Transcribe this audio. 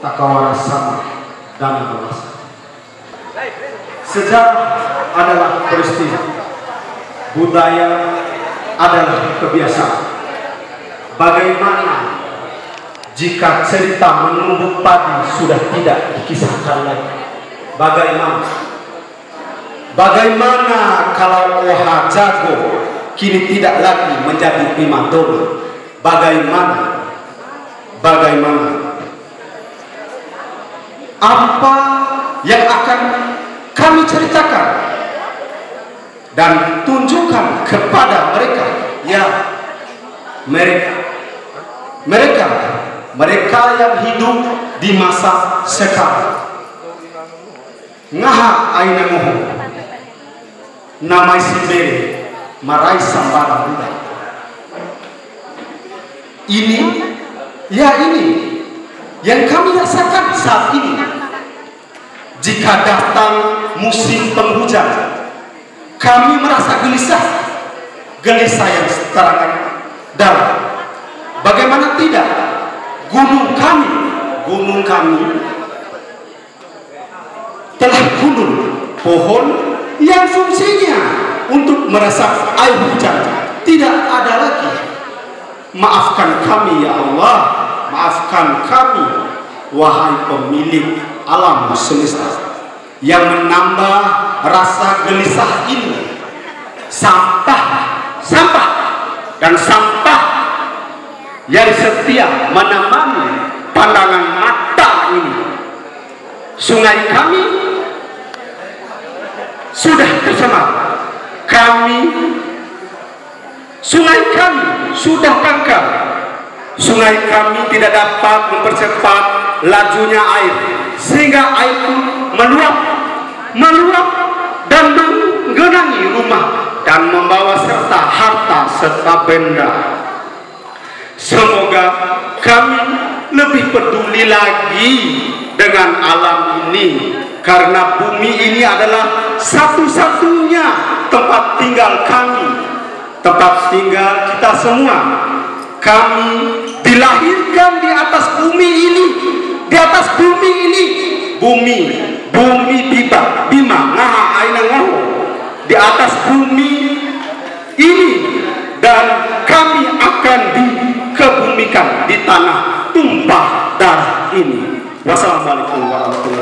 takawarasan dan berasa. Sejarah adalah peristiwa, budaya adalah kebiasaan. Bagaimana jika cerita menumbuk padi sudah tidak dikisahkan lagi? Bagaimana kalau Oha Jago kini tidak lagi menjadi primadona? Bagaimana? Apa yang akan kami ceritakan dan tunjukkan kepada mereka? Ya, mereka yang hidup di masa sekarang. Ngaha aina moho namai simbere marai sambara budak. Ini yang kami rasakan saat ini. Jika datang musim penghujan, kami merasa gelisah yang terangan dalam. Bagaimana tidak? Gunung kami telah gundul pohon yang fungsinya untuk meresap air hujan tidak ada lagi. Maafkan kami ya Allah, maafkan kami wahai pemilik alam semesta yang menambah rasa gelisah ini. Sampah yang setia menemani pandangan mata ini. Sungai kami sudah tercemar. Sungai kami sudah kanker. Sungai kami tidak dapat mempercepat lajunya air, sehingga air pun meluap dan menggenangi rumah dan membawa serta harta serta benda. Semoga kami lebih peduli lagi dengan alam ini, karena bumi ini adalah satu-satunya tempat tinggal kami, tempat tinggal kita semua. Kami dilahirkan di atas bumi ini, bumi bima ngaha aina ngaho, di atas bumi ini, dan kami akan dikebumikan di tanah tumpah darah ini. Wassalamualaikum warahmatullahi wabarakatuh.